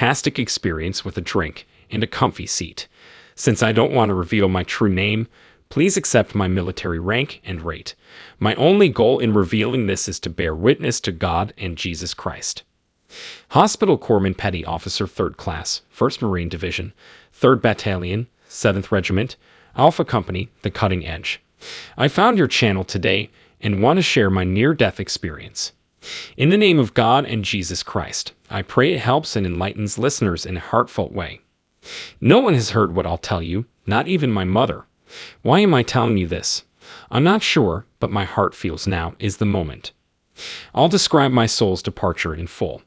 fantastic experience with a drink and a comfy seat. Since I don't want to reveal my true name, please accept my military rank and rate. My only goal in revealing this is to bear witness to God and Jesus Christ. Hospital Corpsman Petty Officer 3rd Class, 1st Marine Division, 3rd Battalion, 7th Regiment, Alpha Company, The Cutting Edge. I found your channel today and want to share my near-death experience. In the name of God and Jesus Christ, I pray it helps and enlightens listeners in a heartfelt way. No one has heard what I'll tell you, not even my mother. Why am I telling you this? I'm not sure, but my heart feels now is the moment. I'll describe my soul's departure in full.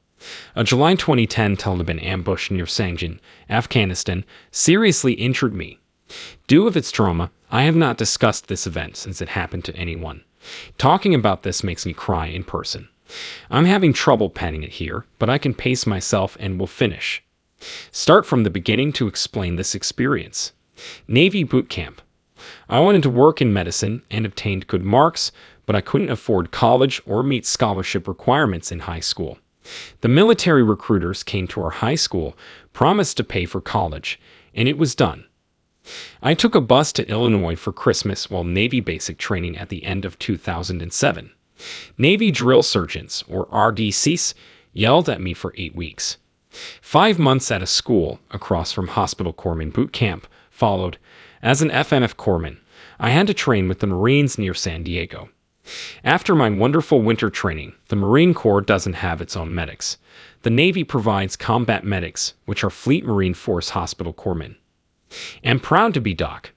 A July 2010 Taliban ambush near Sangin, Afghanistan, seriously injured me. Due to its trauma, I have not discussed this event since it happened to anyone. Talking about this makes me cry in person. I'm having trouble penning it here, but I can pace myself and will finish. Start from the beginning to explain this experience. Navy boot camp. I wanted to work in medicine and obtained good marks, but I couldn't afford college or meet scholarship requirements in high school. The military recruiters came to our high school, promised to pay for college, and it was done. I took a bus to Illinois for Christmas while Navy basic training at the end of 2007. Navy drill sergeants, or RDCs, yelled at me for 8 weeks. 5 months at a school across from Hospital Corpsman Boot Camp followed. As an FMF corpsman, I had to train with the Marines near San Diego. After my wonderful winter training, the Marine Corps doesn't have its own medics. The Navy provides combat medics, which are Fleet Marine Force Hospital Corpsmen. I'm proud to be Doc.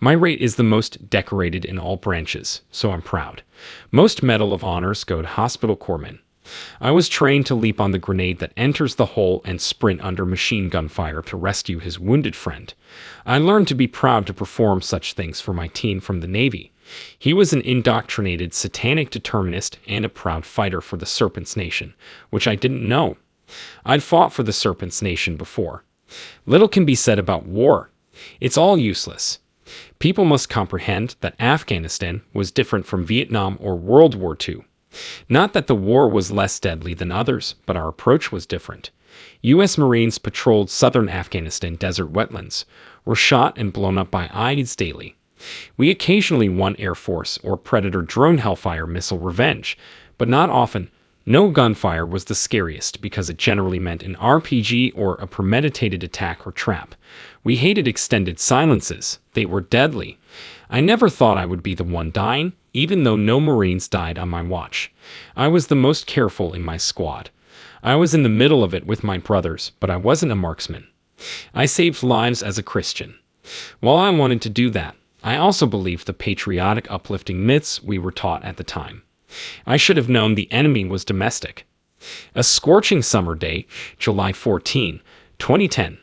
My rate is the most decorated in all branches, so I'm proud. Most Medal of Honors go to Hospital Corpsmen. I was trained to leap on the grenade that enters the hole and sprint under machine gun fire to rescue his wounded friend. I learned to be proud to perform such things for my team from the Navy. He was an indoctrinated satanic determinist and a proud fighter for the Serpent's Nation, which I didn't know. I'd fought for the Serpent's Nation before. Little can be said about war. It's all useless. People must comprehend that Afghanistan was different from Vietnam or World War II. Not that the war was less deadly than others, but our approach was different. U.S. Marines patrolled southern Afghanistan desert wetlands, were shot and blown up by IEDs daily. We occasionally won Air Force or Predator drone Hellfire missile revenge, but not often. No gunfire was the scariest because it generally meant an RPG or a premeditated attack or trap. We hated extended silences. They were deadly. I never thought I would be the one dying, even though no Marines died on my watch. I was the most careful in my squad. I was in the middle of it with my brothers, but I wasn't a marksman. I saved lives as a Christian. While I wanted to do that, I also believed the patriotic, uplifting myths we were taught at the time. I should have known the enemy was domestic. A scorching summer day, July 14, 2010.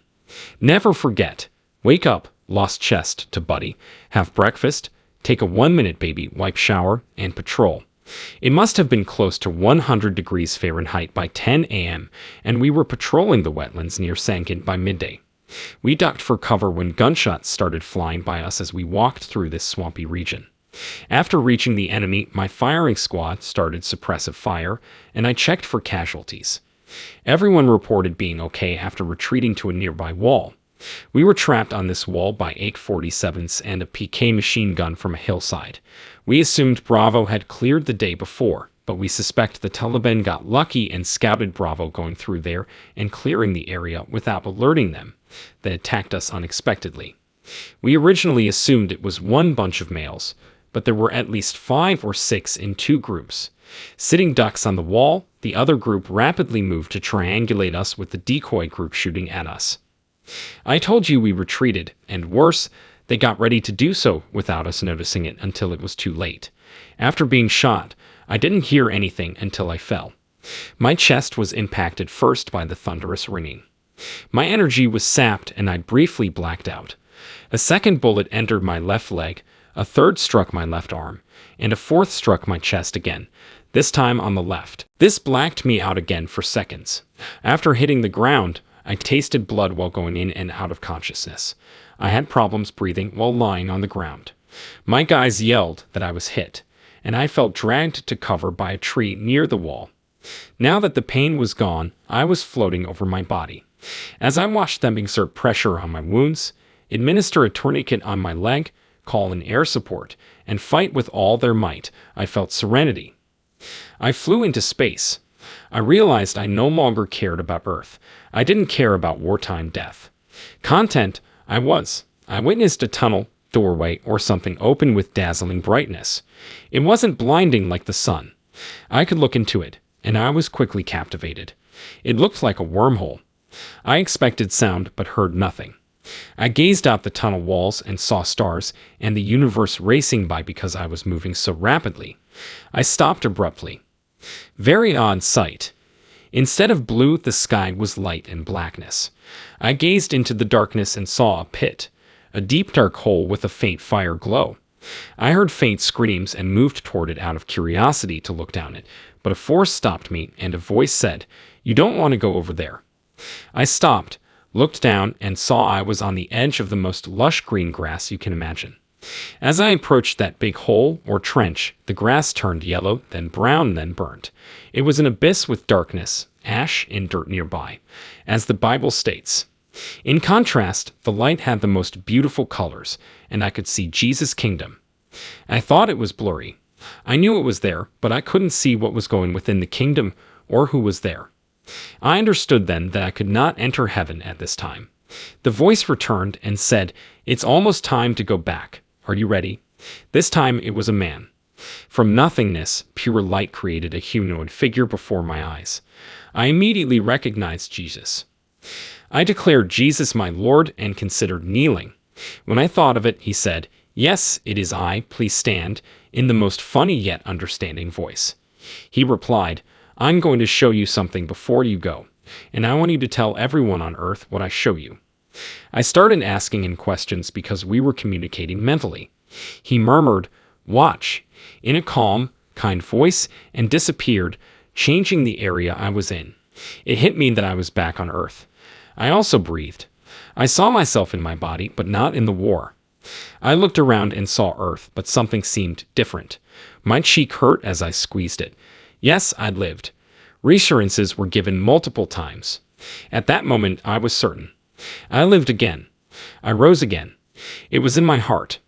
Never forget. Wake up, lost chest to buddy, have breakfast, take a 1-minute baby wipe shower, and patrol. It must have been close to 100 degrees Fahrenheit by 10 a.m., and we were patrolling the wetlands near Sangin by midday. We ducked for cover when gunshots started flying by us as we walked through this swampy region. After reaching the enemy, my firing squad started suppressive fire, and I checked for casualties. Everyone reported being okay after retreating to a nearby wall. We were trapped on this wall by AK-47s and a PK machine gun from a hillside. We assumed Bravo had cleared the day before, but we suspect the Taliban got lucky and scouted Bravo going through there and clearing the area without alerting them. They attacked us unexpectedly. We originally assumed it was one bunch of males, but there were at least 5 or 6 in 2 groups. Sitting ducks on the wall, the other group rapidly moved to triangulate us with the decoy group shooting at us. I told you we retreated, and worse, they got ready to do so without us noticing it until it was too late. After being shot, I didn't hear anything until I fell. My chest was impacted first by the thunderous ringing. My energy was sapped and I briefly blacked out. A second bullet entered my left leg, a third struck my left arm, and a fourth struck my chest again, this time on the left. This blacked me out again for seconds. After hitting the ground, I tasted blood while going in and out of consciousness. I had problems breathing while lying on the ground. My guys yelled that I was hit, and I felt dragged to cover by a tree near the wall. Now that the pain was gone, I was floating over my body. As I watched them exert pressure on my wounds, administer a tourniquet on my leg, call in air support, and fight with all their might, I felt serenity. I flew into space. I realized I no longer cared about Earth. I didn't care about wartime death. Content, I witnessed a tunnel, doorway, or something open with dazzling brightness. It wasn't blinding like the sun. I could look into it, and I was quickly captivated. It looked like a wormhole. I expected sound, but heard nothing. I gazed out the tunnel walls and saw stars and the universe racing by because I was moving so rapidly. I stopped abruptly. Very odd sight. Instead of blue, the sky was light and blackness. I gazed into the darkness and saw a pit, a deep dark hole with a faint fire glow. I heard faint screams and moved toward it out of curiosity to look down it, but a force stopped me and a voice said, "You don't want to go over there." I stopped, looked down, and saw I was on the edge of the most lush green grass you can imagine. As I approached that big hole, or trench, the grass turned yellow, then brown, then burnt. It was an abyss with darkness, ash, and dirt nearby, as the Bible states. In contrast, the light had the most beautiful colors, and I could see Jesus' kingdom. I thought it was blurry. I knew it was there, but I couldn't see what was going within the kingdom or who was there. I understood then that I could not enter heaven at this time. The voice returned and said, "It's almost time to go back. Are you ready?" This time it was a man. From nothingness, pure light created a humanoid figure before my eyes. I immediately recognized Jesus. I declared Jesus my Lord and considered kneeling. When I thought of it, he said, "Yes, it is I, please stand," in the most funny yet understanding voice. He replied, "I'm going to show you something before you go, and I want you to tell everyone on earth what I show you." I started asking him questions because we were communicating mentally. He murmured, "Watch," in a calm, kind voice, and disappeared, changing the area I was in. It hit me that I was back on earth. I also breathed. I saw myself in my body, but not in the war. I looked around and saw Earth, but something seemed different. My cheek hurt as I squeezed it. Yes, I'd lived. Reassurances were given multiple times. At that moment, I was certain. I lived again. I rose again. It was in my heart.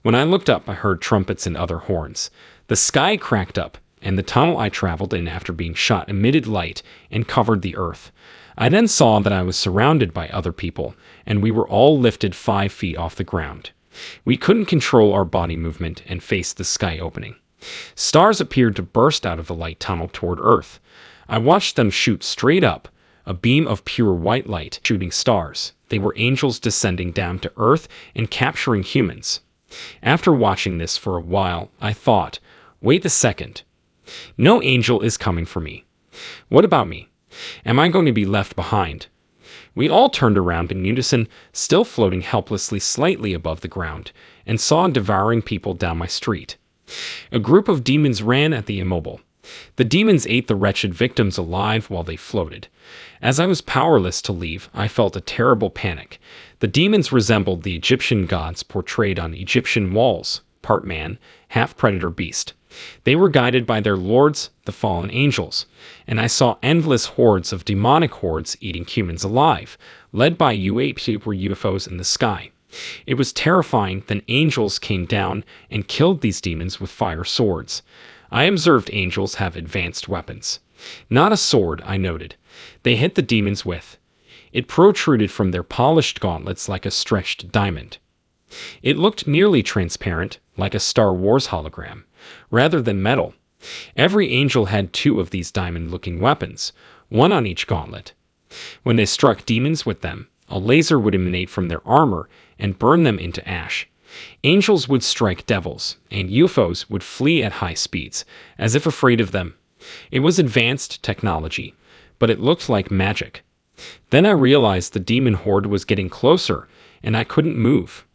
When I looked up, I heard trumpets and other horns. The sky cracked up, and the tunnel I traveled in after being shot emitted light and covered the earth. I then saw that I was surrounded by other people, and we were all lifted 5 feet off the ground. We couldn't control our body movement and faced the sky opening. Stars appeared to burst out of the light tunnel toward Earth. I watched them shoot straight up, a beam of pure white light shooting stars. They were angels descending down to Earth and capturing humans. After watching this for a while, I thought, wait a second. No angel is coming for me. What about me? Am I going to be left behind? We all turned around in unison, still floating helplessly slightly above the ground, and saw devouring people down my street. A group of demons ran at the immobile. The demons ate the wretched victims alive while they floated. As I was powerless to leave, I felt a terrible panic. The demons resembled the Egyptian gods portrayed on Egyptian walls, part man, half predator beast. They were guided by their lords, the fallen angels, and I saw endless hordes of demonic hordes eating humans alive, led by UFOs in the sky. It was terrifying. Then angels came down and killed these demons with fire swords. I observed angels have advanced weapons. Not a sword, I noted. They hit the demons with. It protruded from their polished gauntlets like a stretched diamond. It looked nearly transparent, like a Star Wars hologram, rather than metal. Every angel had 2 of these diamond-looking weapons, one on each gauntlet. When they struck demons with them, a laser would emanate from their armor and burn them into ash. Angels would strike devils, and UFOs would flee at high speeds, as if afraid of them. It was advanced technology, but it looked like magic. Then I realized the demon horde was getting closer, and I couldn't move.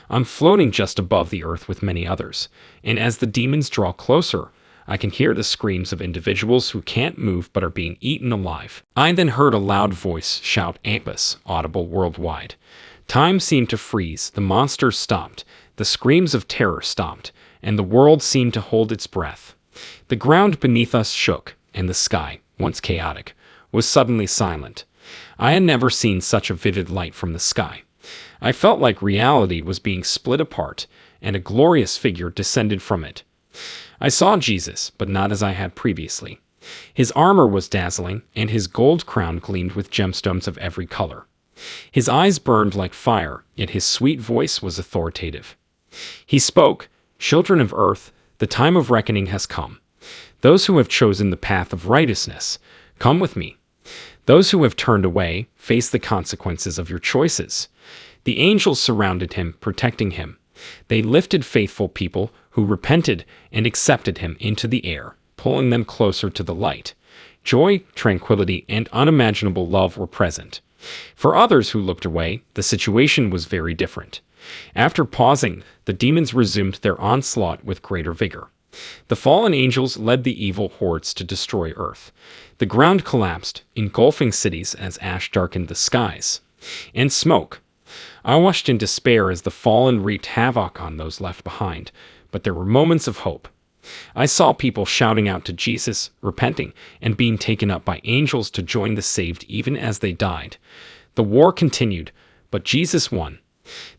I'm floating just above the earth with many others, and as the demons draw closer, I can hear the screams of individuals who can't move but are being eaten alive. I then heard a loud voice shout "Apis," audible worldwide. Time seemed to freeze, the monsters stopped, the screams of terror stopped, and the world seemed to hold its breath. The ground beneath us shook, and the sky, once chaotic, was suddenly silent. I had never seen such a vivid light from the sky. I felt like reality was being split apart, and a glorious figure descended from it. I saw Jesus, but not as I had previously. His armor was dazzling, and his gold crown gleamed with gemstones of every color. His eyes burned like fire, yet his sweet voice was authoritative. He spoke, "Children of earth, the time of reckoning has come. Those who have chosen the path of righteousness, come with me. Those who have turned away, face the consequences of your choices." The angels surrounded him, protecting him. They lifted faithful people who repented and accepted him into the air, pulling them closer to the light. Joy, tranquility, and unimaginable love were present. For others who looked away, the situation was very different. After pausing, the demons resumed their onslaught with greater vigor. The fallen angels led the evil hordes to destroy Earth. The ground collapsed, engulfing cities as ash darkened the skies. And smoke. I watched in despair as the fallen wreaked havoc on those left behind, but there were moments of hope. I saw people shouting out to Jesus, repenting, and being taken up by angels to join the saved even as they died. The war continued, but Jesus won.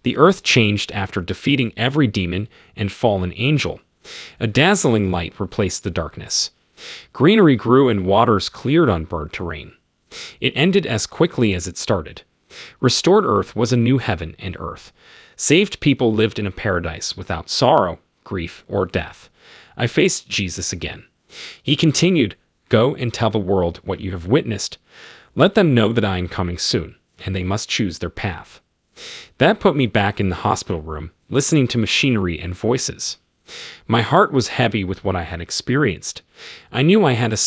The earth changed after defeating every demon and fallen angel. A dazzling light replaced the darkness. Greenery grew and waters cleared on burnt terrain. It ended as quickly as it started. Restored earth was a new heaven and earth. Saved people lived in a paradise without sorrow, grief, or death. I faced Jesus again. He continued, "Go and tell the world what you have witnessed. Let them know that I am coming soon, and they must choose their path." That put me back in the hospital room, listening to machinery and voices. My heart was heavy with what I had experienced. I knew I had a